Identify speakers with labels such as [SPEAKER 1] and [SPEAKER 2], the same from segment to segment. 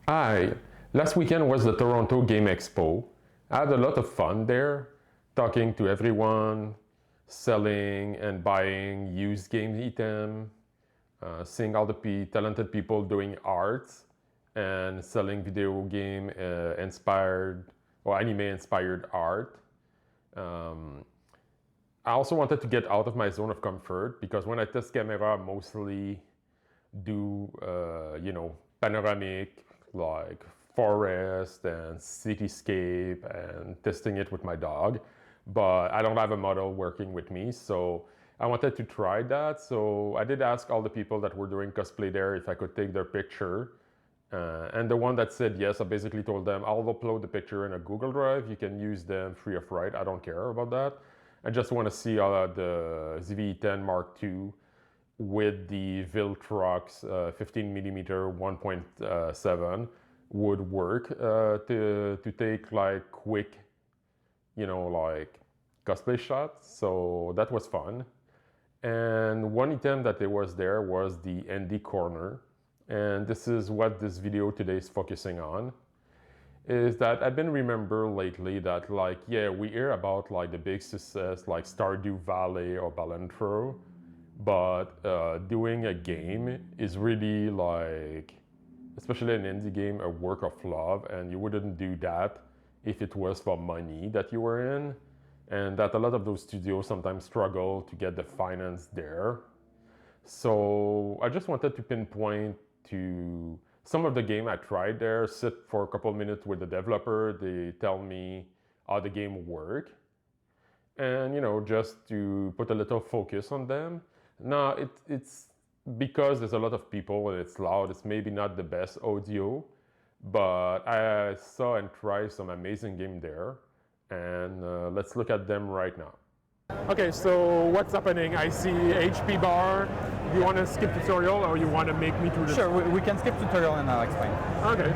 [SPEAKER 1] Hi, last weekend was the Toronto Game Expo. I had a lot of fun there, talking to everyone, selling and buying used game item, seeing all the talented people doing art and selling video game inspired or anime inspired art. Um, I also wanted to get out of my zone of comfort because when I test camera, I mostly do panoramic like forest and cityscape and testing it with my dog, but I don't have a model working with me, so I wanted to try that. So I did ask all the people that were doing cosplay there if I could take their picture, and the one that said yes, I basically told them I'll upload the picture in a Google Drive, you can use them free of right, I don't care about that. I just want to see the ZV-10 Mark II with the Viltrox 15mm 1.7 would work to take like quick, like cosplay shots. So that was fun. And one item that was there was the Indie Corner. And this is what this video today is focusing on. Is that I've been remember lately that we hear about like the big success like Stardew Valley or Balantro, but doing a game is really like, especially an indie game, a work of love, and you wouldn't do that if it was for money that you were in, and that a lot of those studios sometimes struggle to get the finance there. So I just wanted to pinpoint to some of the game I tried there, sit for a couple minutes with the developer, they tell me how the game work, and just to put a little focus on them. Now it's because there's a lot of people and it's loud, it's maybe not the best audio, but I saw and tried some amazing game there, and let's look at them right now. Okay, so what's happening? I see HP bar. Do you want to skip tutorial or you want to make me through this?
[SPEAKER 2] Sure, we can skip tutorial and I'll explain.
[SPEAKER 1] Okay.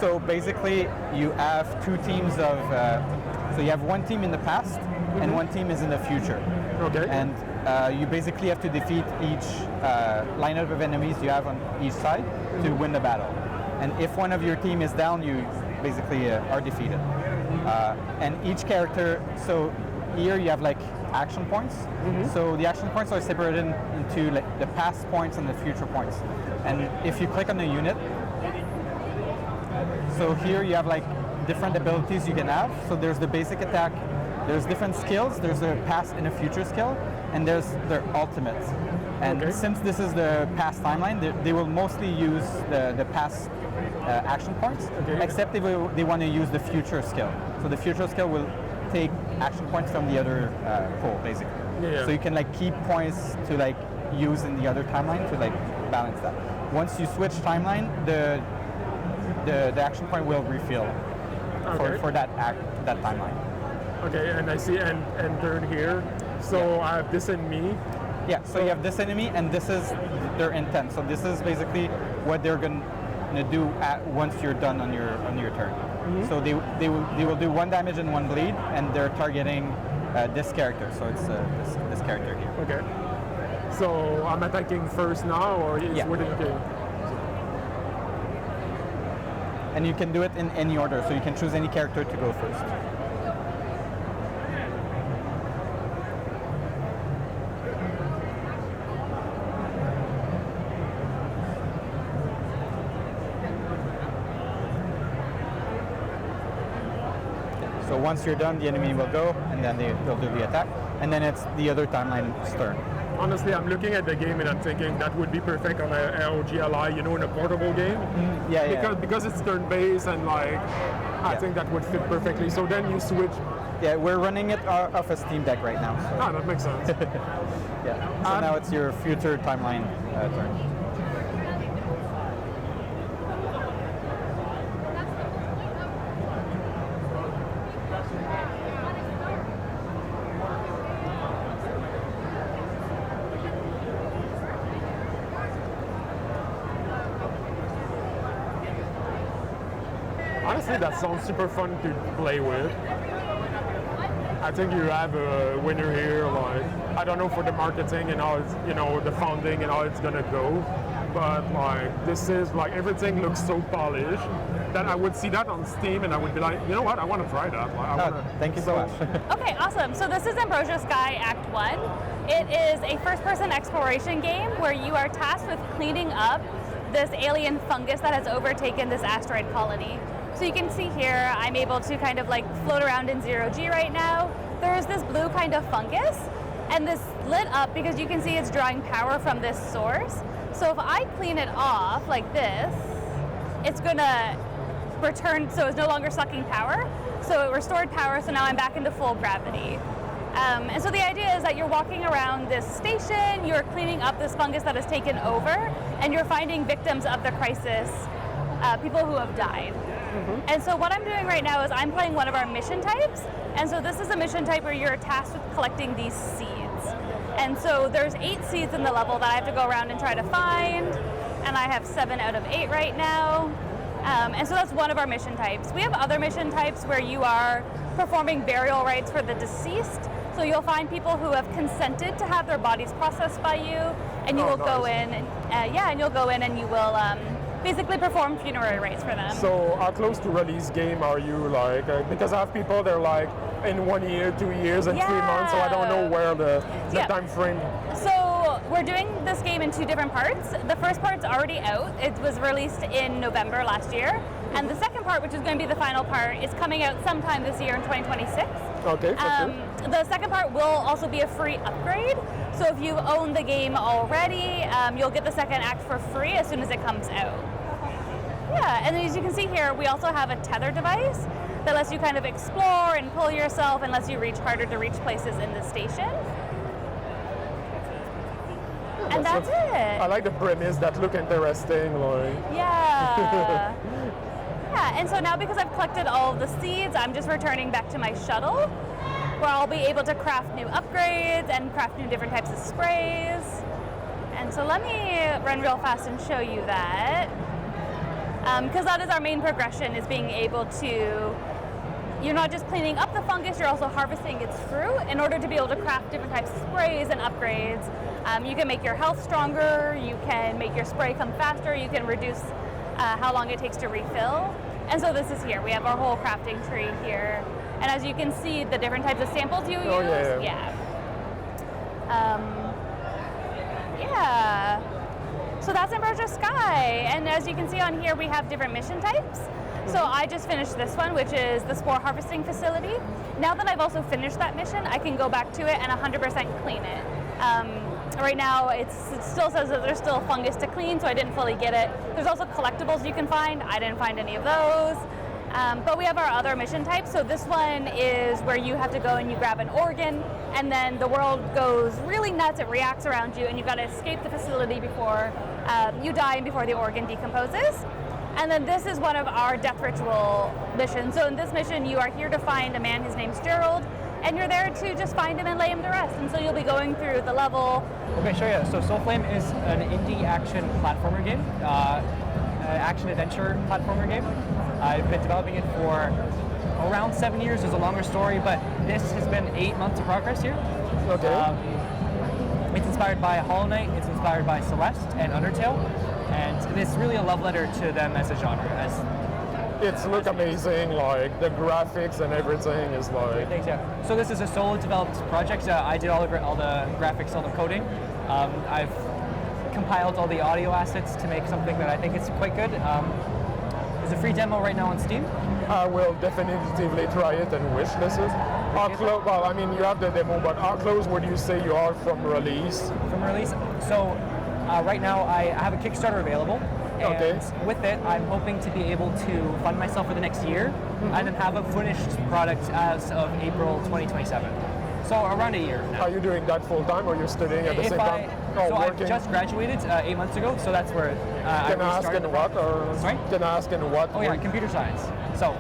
[SPEAKER 2] So basically you have two teams of, so you have one team in the past and one team is in the future.
[SPEAKER 1] Okay.
[SPEAKER 2] And you basically have to defeat each lineup of enemies you have on each side to win the battle. And if one of your team is down, you basically are defeated. And each character, so here you have like action points. So the action points are separated into like the past points and the future points. And if you click on the unit, so here you have like different abilities you can have. So there's the basic attack, there's different skills, there's a past and a future skill, and there's their ultimates. And since this is the past timeline, they will mostly use the past action points, except they want to use the future skill. So the future skill will take action points from the other pool, basically.
[SPEAKER 1] Yeah.
[SPEAKER 2] So you can like keep points to like use in the other timeline to like balance that. Once you switch timeline, the action point will refill for that timeline.
[SPEAKER 1] Okay, and I see and turn here. So I have this in me.
[SPEAKER 2] Yeah, so you have this enemy and this is their intent. So this is basically what they're gonna do once you're done on your turn. So they will do 1 damage and 1 bleed, and they're targeting this character. So it's this character here.
[SPEAKER 1] Okay. So I'm attacking first now, or it's within the game?
[SPEAKER 2] And you can do it in any order. So you can choose any character to go first. So once you're done, the enemy will go, and then they'll do the attack, and then it's the other timeline's turn.
[SPEAKER 1] Honestly, I'm looking at the game and I'm thinking that would be perfect on a ROG Ally, in a portable game. Because it's turn-based and I think that would fit perfectly. So then you switch.
[SPEAKER 2] Yeah, we're running it off a Steam Deck right now. So.
[SPEAKER 1] That makes sense.
[SPEAKER 2] Yeah. So now it's your future timeline turn.
[SPEAKER 1] Honestly, that sounds super fun to play with. I think you have a winner here. I don't know for the marketing and how it's, the founding and how it's gonna go. but like this is like everything looks so polished that I would see that on Steam and I would be like, you know what, I want to try that. Like,
[SPEAKER 2] Thank you so much.
[SPEAKER 3] Okay, awesome. So this is Ambrosia Sky Act 1. It is a first-person exploration game where you are tasked with cleaning up this alien fungus that has overtaken this asteroid colony. So you can see here, I'm able to kind of like float around in 0G right now. There's this blue kind of fungus, and this lit up because you can see it's drawing power from this source. So if I clean it off like this, it's gonna return, so it's no longer sucking power. So it restored power, so now I'm back into full gravity. And so the idea is that you're walking around this station, you're cleaning up this fungus that has taken over, and you're finding victims of the crisis, people who have died. Mm-hmm. And so what I'm doing right now is I'm playing one of our mission types, and so this is a mission type where you're tasked with collecting these seeds. And so there's 8 seeds in the level that I have to go around and try to find, and I have 7 out of 8 right now. And so that's one of our mission types. We have other mission types where you are performing burial rites for the deceased. So you'll find people who have consented to have their bodies processed by you, and you will go in, and you'll go in and you will basically perform funerary rites for them.
[SPEAKER 1] So how close to release game are you, like, because I have people, they're like in 1 year, 2 years, and 3 months, so I don't know where the time frame.
[SPEAKER 3] So we're doing this game in 2 different parts. The first part's already out. It was released in November last year. And the second part, which is going to be the final part, is coming out sometime this year in 2026.
[SPEAKER 1] Okay, for sure.
[SPEAKER 3] The second part will also be a free upgrade. So if you own the game already, you'll get the second act for free as soon as it comes out. Yeah, and then as you can see here, we also have a tether device that lets you kind of explore and pull yourself and lets you reach harder to reach places in the station. And that's it.
[SPEAKER 1] I like the premise, that look interesting. Like.
[SPEAKER 3] Yeah. Yeah, and so now because I've collected all of the seeds, I'm just returning back to my shuttle, where I'll be able to craft new upgrades and craft new different types of sprays. And so let me run real fast and show you that. Because that is our main progression, is being able to, you're not just cleaning up the fungus, you're also harvesting its fruit in order to be able to craft different types of sprays and upgrades. You can make your health stronger, you can make your spray come faster, you can reduce how long it takes to refill. And so this is here. We have our whole crafting tree here. And as you can see, the different types of samples you use. Yeah. So that's Ambrosia Sky. And as you can see on here, we have different mission types. So I just finished this one, which is the spore harvesting facility. Now that I've also finished that mission, I can go back to it and 100% clean it. Right now, it still says that there's still fungus to clean, so I didn't fully get it. There's also collectibles you can find. I didn't find any of those. But we have our other mission types. So this one is where you have to go and you grab an organ, and then the world goes really nuts. It reacts around you, and you've got to escape the facility before you die and before the organ decomposes. And then this is one of our death ritual missions. So in this mission, you are here to find a man. His name's Gerald. And you're there to just find him and lay him to rest. And so you'll be going through the level.
[SPEAKER 2] Okay, sure, yeah. So Soulflame is an indie action platformer game, action-adventure platformer game. I've been developing it for around 7 years. There's a longer story, but this has been 8 months of progress here.
[SPEAKER 1] Okay.
[SPEAKER 2] It's inspired by Hollow Knight, it's inspired by Celeste and Undertale, and it's really a love letter to them as a genre.
[SPEAKER 1] It's look amazing, like the graphics and everything is like.
[SPEAKER 2] Thanks, yeah. So this is a solo developed project. I did all the graphics, all the coding. I've compiled all the audio assets to make something that I think is quite good. There's a free demo right now on Steam.
[SPEAKER 1] I will definitively try it and wish this is. Well, I mean, you have the demo, but how close would you say you are from release?
[SPEAKER 2] From release? So right now I have a Kickstarter available. And with it, I'm hoping to be able to fund myself for the next year and then have a finished product as of April 2027. So around a year now.
[SPEAKER 1] Are you doing that full time or you're studying at the same time?
[SPEAKER 2] I just graduated 8 months ago, so that's where
[SPEAKER 1] Can I ask in what?
[SPEAKER 2] Sorry?
[SPEAKER 1] Can I ask in what?
[SPEAKER 2] Oh yeah, computer science.
[SPEAKER 1] So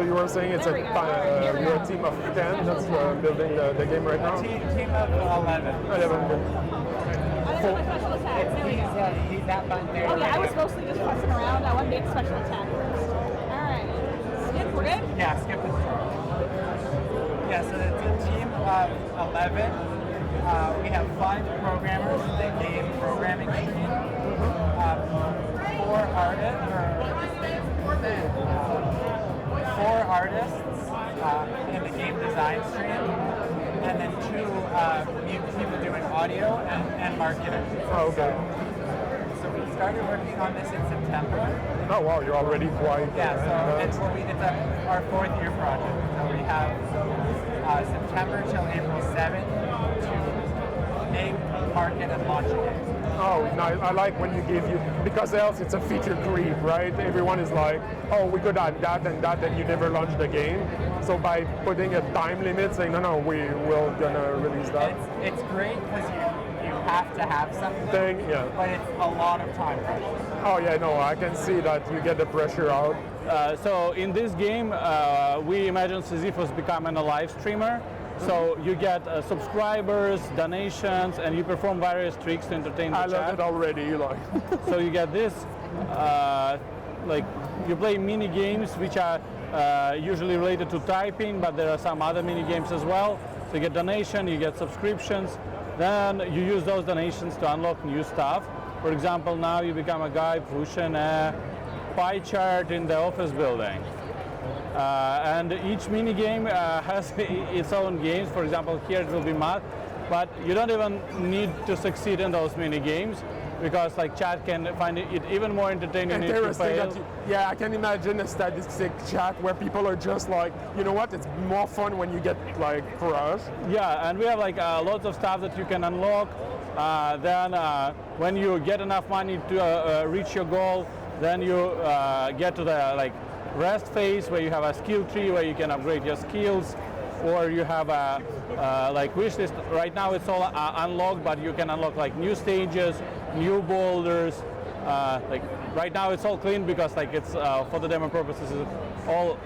[SPEAKER 1] you were saying it's you're a team of 10 that's building the game right now?
[SPEAKER 2] Team of 11.
[SPEAKER 1] 11.
[SPEAKER 2] He's that button there.
[SPEAKER 4] Okay, I was mostly just fussing around. I wanted to get special attack first. Alright. Skip, we're good?
[SPEAKER 2] Yeah, Skip is. Yeah, so it's a team of 11. We have 5 programmers in the game programming stream, 4 artists, in the game design stream, and then 2 people doing audio and marketing.
[SPEAKER 5] Oh, okay.
[SPEAKER 2] So we started working on this in September.
[SPEAKER 5] Oh wow, you're already quite.
[SPEAKER 2] Yeah, so it's our 4th year project. So we have September till April 7th to make, market, and launch a game.
[SPEAKER 5] Oh, nice. I like when you give you, because else it's a feature creep, right? Everyone is like, oh, we could add that and that, and you never launch the game. So by putting a time limit, saying, no, we will gonna release that.
[SPEAKER 2] It's great because you have to have something,
[SPEAKER 5] yeah.
[SPEAKER 2] But it's a lot of time pressure.
[SPEAKER 5] Oh yeah, no, I can see that you get the pressure out.
[SPEAKER 6] So in this game, we imagine Sisyphus becoming a live streamer. So you get subscribers, donations, and you perform various tricks to entertain the
[SPEAKER 5] I
[SPEAKER 6] chat.
[SPEAKER 5] love it already. Like.
[SPEAKER 6] So you get this, like you play mini games which are usually related to typing, but there are some other mini games as well. So you get donation, you get subscriptions, then you use those donations to unlock new stuff. For example, now you become a guy pushing a pie chart in the office building. And each mini game has its own games. For example, here it will be math, but you don't even need to succeed in those mini games because like chat can find it even more entertaining if you fail.
[SPEAKER 5] Yeah, I can imagine a statistic chat where people are just like, you know what, it's more fun when you get like crushed.
[SPEAKER 6] Yeah, and we have like lots of stuff that you can unlock. Then when you get enough money to reach your goal, then you get to the like rest phase where you have a skill tree where you can upgrade your skills, or you have a like wish list. Right now it's all unlocked, but you can unlock like new stages, new boulders. Like right now it's all clean because like it's for the demo purposes it's all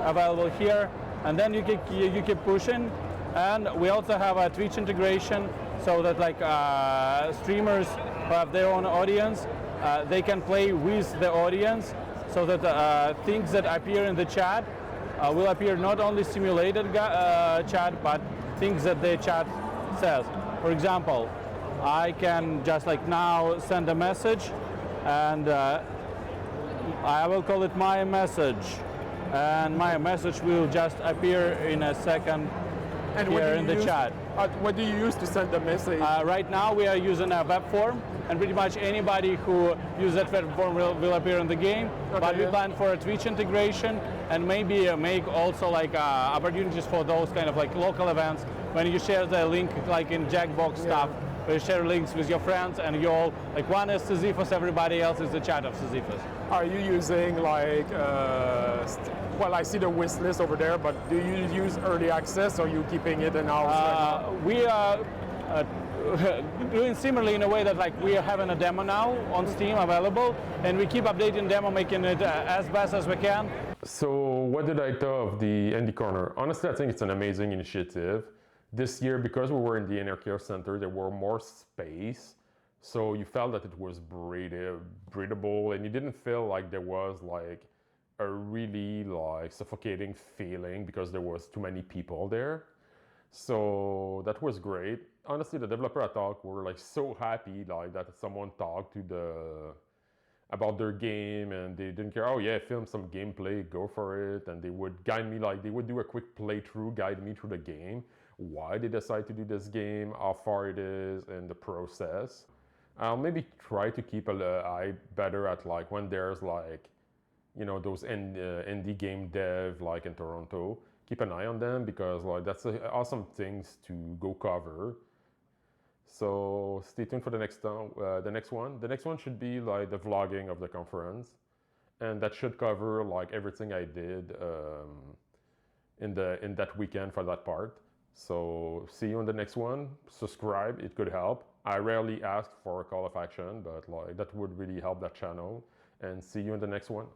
[SPEAKER 6] available here. And then you keep pushing. And we also have a Twitch integration so that like streamers who have their own audience, they can play with the audience. So that things that appear in the chat will appear not only simulated chat, but things that the chat says. For example, I can just like now send a message, and I will call it my message, and my message will just appear in a second here in the chat.
[SPEAKER 5] What do you use to send the message?
[SPEAKER 6] Right now we are using a web form, and pretty much anybody who uses that web form will appear in the game.
[SPEAKER 5] Okay,
[SPEAKER 6] but we plan for a Twitch integration and maybe make also like opportunities for those kind of like local events when you share the link like in Jackbox stuff, where you share links with your friends and you all, like one is Sisyphus, everybody else is the chat of Sisyphus.
[SPEAKER 5] Are you using like, well, I see the wish list over there, but do you use early access or are you keeping it in-house?
[SPEAKER 6] We are doing similarly in a way that like we are having a demo now on Steam available, and we keep updating demo, making it as best as we can.
[SPEAKER 1] So what did I thought of the Indie Corner? Honestly, I think it's an amazing initiative. This year, because we were in the Inner Care Center, there were more space. So you felt that it was breathable, and you didn't feel like there was like a really like suffocating feeling because there was too many people there. So that was great. Honestly, the developer I talked were like so happy like that someone talked to about their game, and they didn't care. Oh yeah, film some gameplay, go for it. And they would guide me, like they would do a quick playthrough, guide me through the game, why they decide to do this game, how far it is in the process. I'll maybe try to keep an eye better at like when there's like, you know, those indie game dev like in Toronto. Keep an eye on them because like that's awesome things to go cover. So stay tuned for the next one. The next one should be like the vlogging of the conference, and that should cover like everything I did in that weekend for that part. So see you on the next one. Subscribe, it could help. I rarely ask for a call of action, but like that would really help that channel. And see you in the next one.